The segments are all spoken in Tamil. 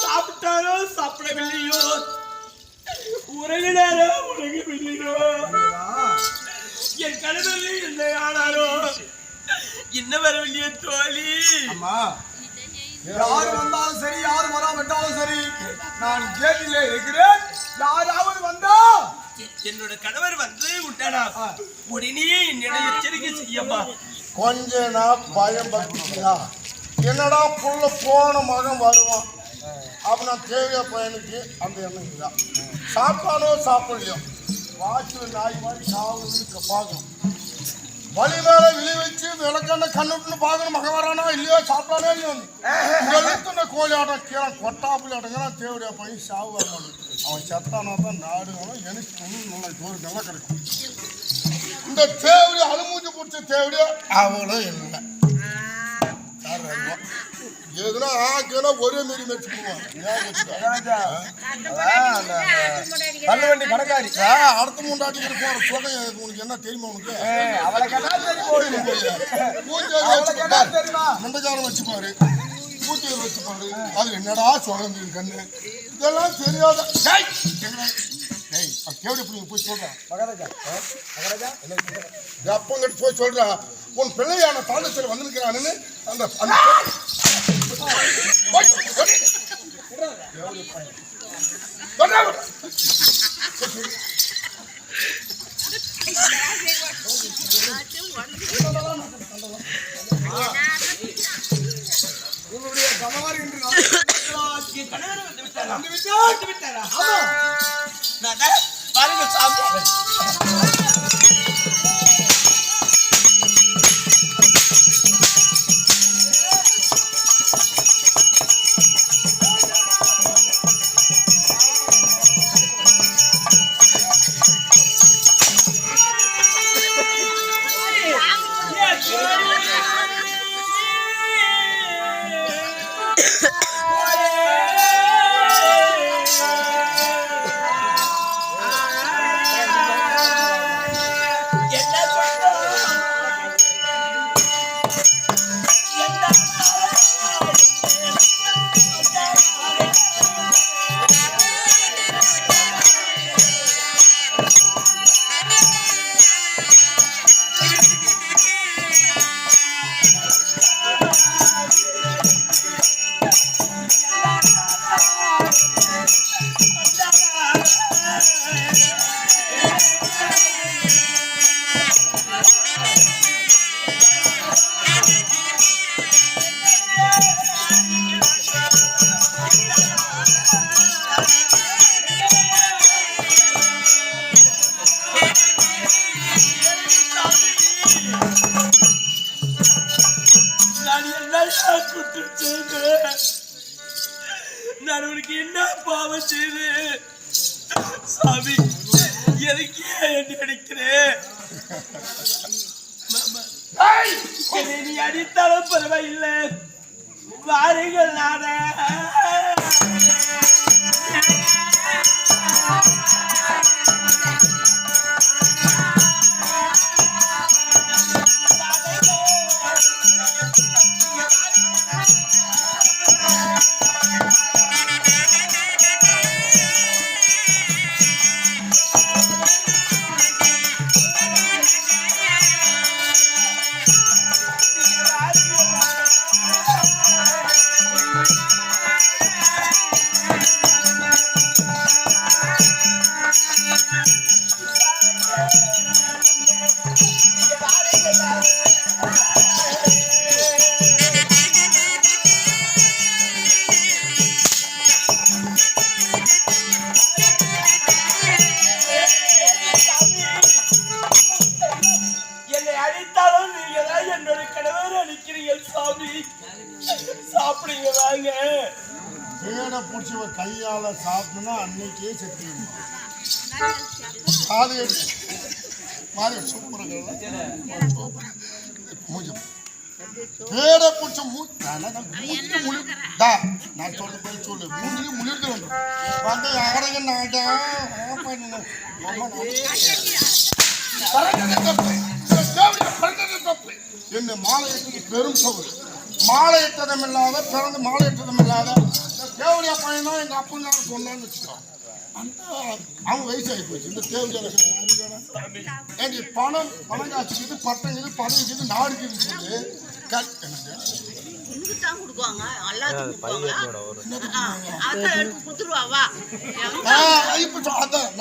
சாப்பிட்டாரோ சாப்பிடவில்லையோ, உறங்கினாரோ உறங்கவில்லையோ, என் கணவர் என்ன ஆனாரோ என்ன வரவில்லையே தோழி. யார் வந்தாலும் சரி, யார் வராவிட்டாலும் சரி, நான் கேட்டிலே இருக்கிறேன். யாராவது வந்தா என்னோட கணவர் வந்து விட்டாரா உடனே என்னிடம் எச்சரிக்கை செய்யப்பா. கொஞ்ச நாள் பயம் பத்தியா என்னடா புள்ள போன மகன் வருவான் அப்ப நான் தேவையா பையனுக்கு அந்த எண்ணம் தான். சாப்பிட்டானோ சாப்பிடலையோ வாக்கில் நாய் மாதிரி சாவுன்னு பார்க்கணும். வழி மேல விழி வச்சு விளக்கண்ண கண்ணுட்டுன்னு பார்க்கணும். மகன் வரானா இல்லையோ, சாப்பிட்டானே இல்லையோ. எழுத்துன கோழி ஆட்டம் கீழே கொட்டாப்புலி ஆட்டங்கிறான். தேவையா பையன் சாவு வரமாட்டேன். அவன் சத்தானா தான் நாடு வேணும். எனக்கு பொண்ணு நல்லா ஜோறு நல்லா கிடைக்கும். இந்த தேவடியா அழுமூஞ்சி பிடிச்ச தேவடியா அவளும் இல்லை. எதுனா ஆக்குனா ஒரே மாரி வச்சுக்குவான். கல்லுவண்டி கடைக்காரி அடுத்த முண்டாட்டி போற சொல்ல உனக்கு என்ன தெரியுமா? உனக்கு முண்டக்காரம் வச்சுப்பாரு, பூத்தியல் வச்சுப்பாரு. அது என்னடா சொல்றது கண்ணு இதெல்லாம் தெரியாத கேவடி பிள்ளைங்க போய் சொல்றேன். அப்பங்கிட்ட போய் சொல்றா உன் பிள்ளையான தாண்டத்தில் வந்திருக்கிறான்னு அந்த உன்னுடைய கணவர் என்று கணவர் வந்து விட்டாரா? பாருங்க சாமி. நான் உனக்கு என்ன பாவம் செய்து சாமி எதுக்கே என்ன அடிக்கிறேன்? நீ அடித்தாலும் பரவாயில்லை, வாருங்கள் நாட சாப்பிடுங்க வாங்க. தேட பிடிச்சி கையால சாப்பிடணும்னா அன்னைக்கே செத்து அது மாதிரி சூப்பராக தேட பிடிச்ச மூச்சு முழுதா நான் சொல்ல போய் சொல்லு மூஞ்சிலையும் முழுந்து வந்து யாரைங்க என்ன மாலை இட்டது பெரும் சவுறு மாலை இட்டதும் இல்லாத பிறந்து மாலை இட்டதும் இல்லாத தேவடியா பையனும் எங்க அப்பன் சொன்னான்னு வச்சுக்கோ அவங்க வயசாகி போச்சு இந்த தேவடியால பணம் காய்ச்சிக்கிது பட்டங்குது பதவிக்குது நாடுக்குதுன்னு சொல்லி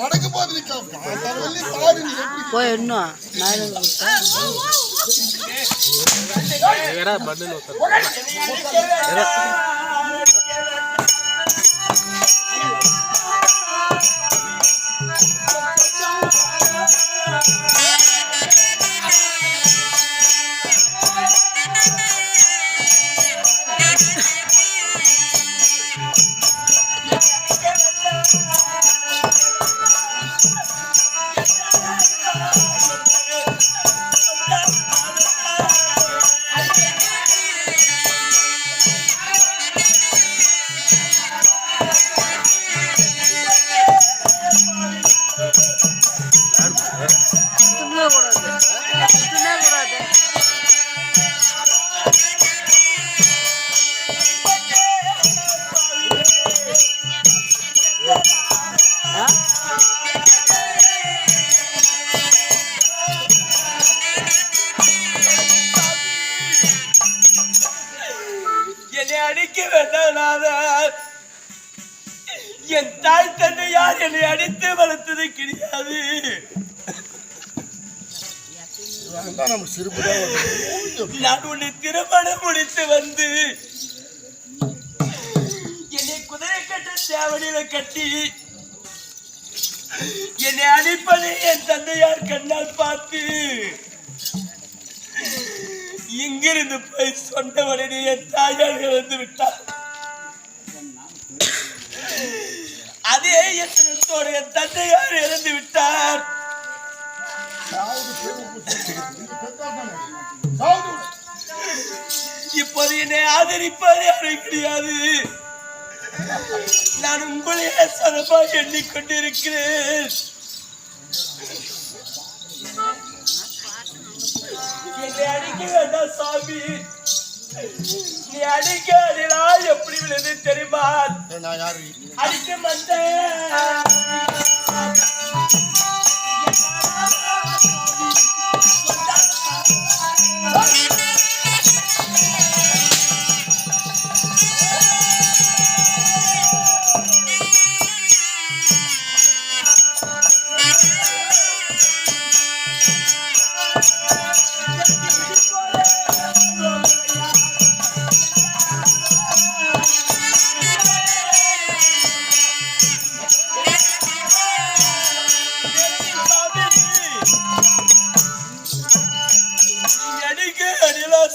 நடக்கும் போது என்னை அடிக்க வேண்டாம். என் தாய் தந்தை யார் என்னை அடித்து வளர்த்தது கிடையாது. நான் உன்னை திருமணம் முடித்து வந்து என்னை குதிரை கட்ட சேவடியில கட்டி என்னை அடிப்பதை என் தந்தையார் கண்ணால் பார்த்து இங்கிருந்து போய் சொன்னவனே என் தாயார் இறந்து விட்டார். அதே எத்தனத்தோடு என் தந்தையார் இறந்து விட்டார். இப்போது என்னை ஆதரிப்பது யாரும் கிடையாது. நான் உங்களையே சதமாக எண்ணிக்கொண்டிருக்கிறேன். என்னை அடிக்க வேண்டாம் சாமி. நீ அடிக்க அடிலா எப்படி விழுது தெரியுமா? அடிக்க மாட்டேன்.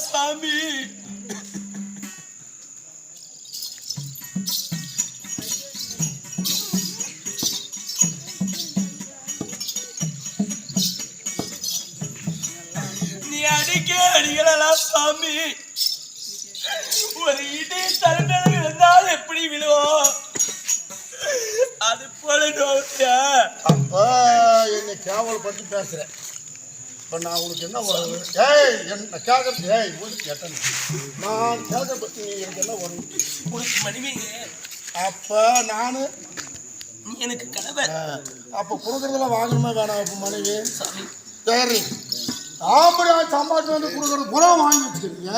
சாமி நீ அடிக்க அடிக்கலாம் சாமி. ஒரு இடி தலைமையில் விழுந்தால் எப்படி விழுவோம் அது போல அப்ப என்னை கேவல் பற்றி பேசுறேன். இப்போ நான் உனக்கு என்ன வரும்? என்ன கேட்கறது? உங்களுக்கு கேட்டேன் நான் கேட்க பற்றி எனக்கு என்ன வரும்? உனக்கு மனைவி. அப்போ நான் எனக்கு கணவர். அப்போ கொடுக்குறதெல்லாம் வாங்கணுமா வேணாம்? இப்போ மனைவி சரி ஆம்பளை சம்பாதிச்சு வந்து கொடுக்குறது பூரா வாங்கி வச்சுக்கிறீங்க.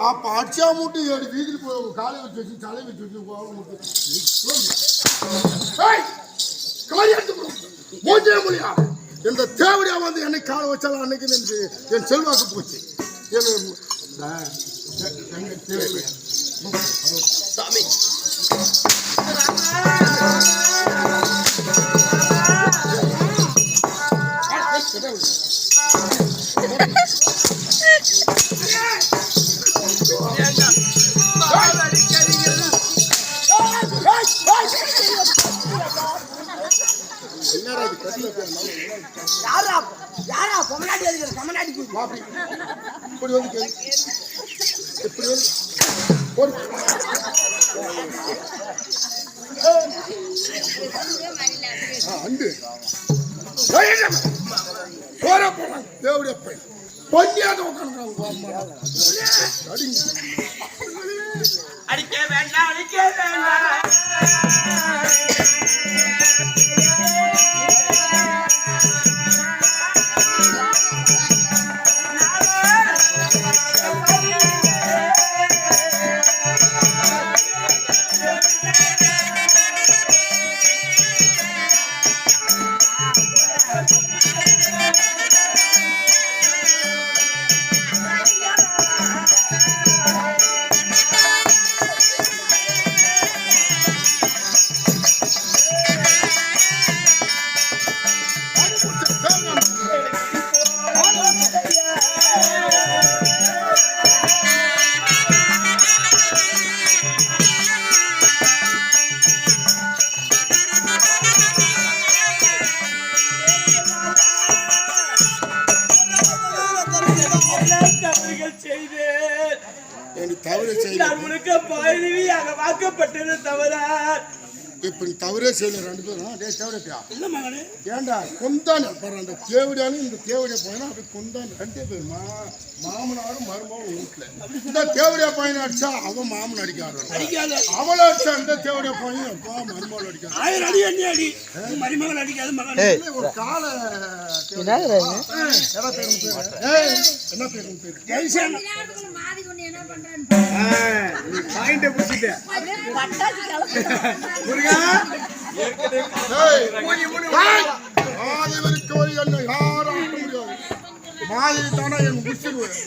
அப்போ அடிச்சா மூட்டு ஏழு வீதியில் போய் காலை வச்சு வச்சு தலை வச்சு வச்சு மூச்சே முடியாது. இந்த தேவடியா வந்து என்னை கால வச்சாலும் அன்னைக்கு என் செல்வாக்கு போச்சு. சாமி அப்படி இப்படி வந்து கேளு. இப்படி வந்து போடு. அண்டு போற போறாங்க தேவடைய பையன் பொன்னியாத உட்காந்துருக்காங்க. அடிக்க வேண்டாம் அடிக்க வேண்டாம். வாக்கப்பட்டது தவறா இப்படி தவறே செய்யல ரெண்டு பேரும். டே தேவடையா ஏண்டா கொண்டான் அந்த தேவடியானு இந்த தேவடியா பையனா அப்படி கொண்டான் ரெண்டே பேர் மாமனாரும் மருமகளும் வீட்டுல. இந்த தேவடியா பையனை அடிச்சா அவன் மாமன் அடிக்காத அவளை அடிச்சா இந்த தேவடியா பையன் அப்பா மருமகள் அடிக்காது. 1000 அடி என்ன அடி மருமகள் அடிக்காது மகன். ஒரு கால என்ன பேரு ஜெய்சன் மாதிரி தானே என் முடிச்சிருவேன்.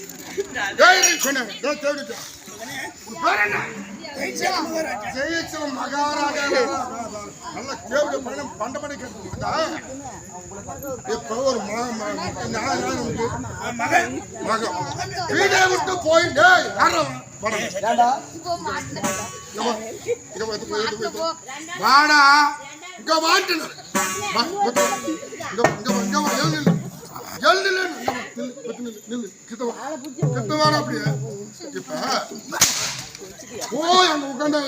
மகாராஜா நல்ல கேள்வி பணம் பண்டபடி கேட்டு இப்ப ஒரு மகன் வீடை விட்டு போயிட்டு வாடா இங்க வாட்டின அப்படியே இப்ப போய் அங்க உட்காந்து